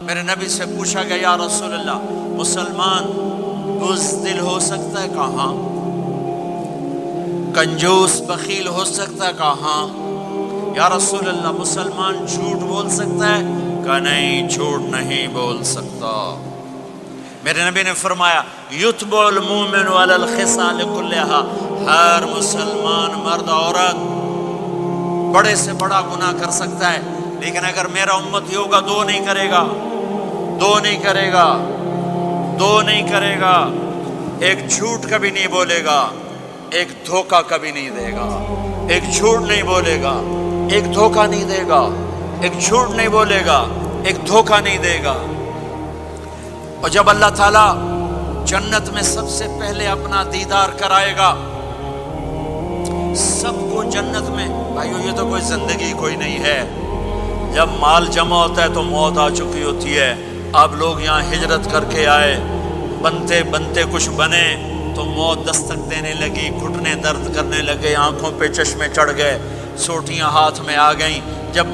میرے نبی سے پوچھا گیا یا رسول اللہ مسلمان بزدل ہو سکتا ہے؟ کہاں؟ کنجوس بخیل ہو سکتا ہے؟ کہاں؟ یا رسول اللہ مسلمان جھوٹ بول سکتا ہے؟ کہا نہیں، جھوٹ نہیں بول سکتا۔ میرے نبی نے فرمایا یتبع المؤمن علی الخصال کلھا، ہر مسلمان مرد عورت بڑے سے بڑا گناہ کر سکتا ہے، لیکن اگر میرا امتی ہوگا دو نہیں کرے گا، دو نہیں کرے گا، دو نہیں کرے گا۔ ایک جھوٹ کبھی نہیں بولے گا، ایک دھوکہ کبھی نہیں دے گا۔ ایک جھوٹ نہیں بولے گا، ایک دھوکہ نہیں دے گا۔ ایک جھوٹ نہیں بولے گا، ایک دھوکہ نہیں دے گا۔ اور جب اللہ تعالیٰ جنت میں سب سے پہلے اپنا دیدار کرائے گا سب کو جنت میں، بھائیو یہ تو کوئی زندگی کوئی نہیں ہے۔ جب مال جمع ہوتا ہے تو موت آ چکی ہوتی ہے۔ اب لوگ یہاں ہجرت کر کے آئے، بنتے بنتے کچھ بنے تو موت دستک دینے لگی، گھٹنے درد کرنے لگے، آنکھوں پہ چشمے چڑھ گئے، سوٹیاں ہاتھ میں آ گئیں۔ جب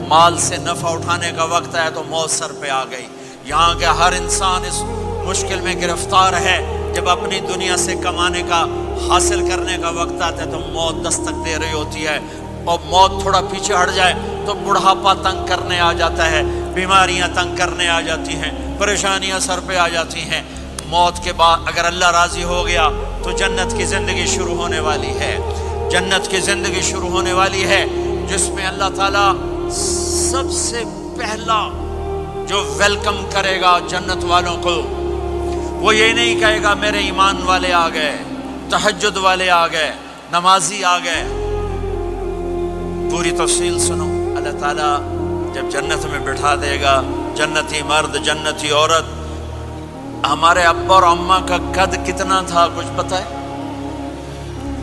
مال سے نفع اٹھانے کا وقت آیا تو موت سر پہ آ گئی۔ یہاں کے ہر انسان اس مشکل میں گرفتار ہے۔ جب اپنی دنیا سے کمانے کا، حاصل کرنے کا وقت آتا ہے تو موت دستک دے رہی ہوتی ہے، اور موت تھوڑا پیچھے ہٹ جائے تو بڑھاپا تنگ کرنے آ جاتا ہے، بیماریاں تنگ کرنے آ جاتی ہیں، پریشانیاں سر پہ آ جاتی ہیں۔ موت کے بعد اگر اللہ راضی ہو گیا تو جنت کی زندگی شروع ہونے والی ہے۔ جنت کی زندگی شروع ہونے والی ہے جس میں اللہ تعالیٰ سب سے پہلا جو ویلکم کرے گا جنت والوں کو، وہ یہ نہیں کہے گا میرے ایمان والے آ گئے، تہجد والے آ گئے، نمازی آ گئے۔ پوری تفصیل سنو۔ اللہ تعالیٰ جب جنت میں بٹھا دے گا جنتی مرد، جنتی عورت۔ ہمارے ابا اور اماں کا قد کتنا تھا کچھ پتہ ہے؟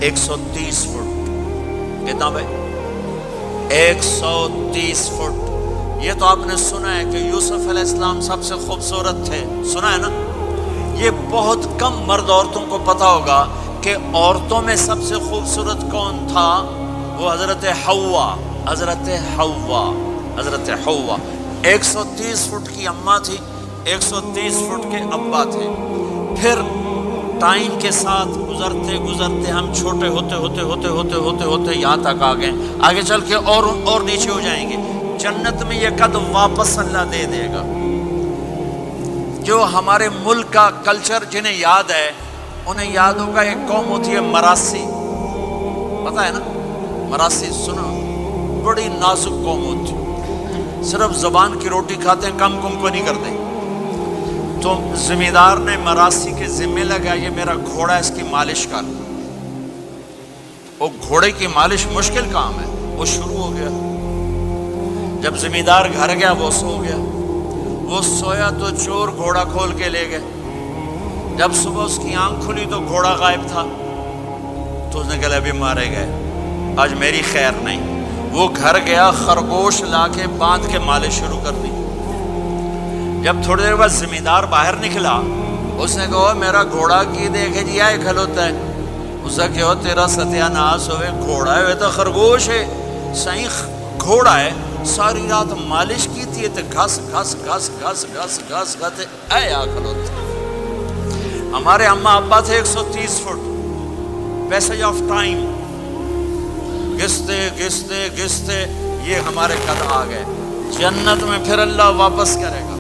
130 فٹ۔ کتنا بھائی؟ 130 فٹ۔ یہ تو آپ نے سنا ہے کہ یوسف علیہ السلام سب سے خوبصورت تھے، سنا ہے نا؟ یہ بہت کم مرد عورتوں کو پتہ ہوگا کہ عورتوں میں سب سے خوبصورت کون تھا؟ وہ حضرت حوا، حضرت حوا، حضرت حوا۔ 130 فٹ کی اماں تھی، 130 فٹ کے ابا تھے۔ پھر ٹائم کے ساتھ گزرتے گزرتے ہم چھوٹے ہوتے ہوتے ہوتے ہوتے ہوتے ہوتے یہاں تک آ گئے۔ آگے چل کے اور نیچے ہو جائیں گے۔ جنت میں یہ قد واپس اللہ دے دے گا۔ جو ہمارے ملک کا کلچر جنہیں یاد ہے انہیں یاد ہوگا، ایک قوم ہوتی ہے مراسی، پتہ ہے نا؟ مراسی سنا، بڑی نازک قوم ہوتی، صرف زبان کی روٹی کھاتے ہیں، کم کم کو نہیں کرتے۔ تو زمیندار نے مراسی کے ذمہ لگا یہ میرا گھوڑا ہے، اس کی مالش کر۔ وہ گھوڑے کی مالش مشکل کام ہے، وہ شروع ہو گیا۔ جب زمیندار گھر گیا وہ سو گیا۔ وہ سویا تو چور گھوڑا کھول کے لے گئے۔ جب صبح اس کی آنکھ کھلی تو گھوڑا غائب تھا۔ تو اس نے کہا ابھی مارے گئے، آج میری خیر نہیں۔ وہ گھر گیا، خرگوش لا کے باندھ کے مالش شروع کر دی۔ جب تھوڑی دیر بعد زمیندار باہر نکلا، اس نے کہا میرا گھوڑا کی دیکھے جی آئے کھلوتا ہے۔ اس نے کہا تیرا ستیہ ناس ہوئے، گھوڑا ہے وہ تو خرگوش ہے، صحیح گھوڑا ہے، ساری رات مالش کی تھی تو گھس گھس گھس گھس گھس گھس گھس اے آ کھلوتا۔ ہمارے اماں ابا تھے 130 فٹ، پیسج آف ٹائم، گھستے گھستے گھستے یہ ہمارے قد آ گئے۔ جنت میں پھر اللہ واپس کرے گا۔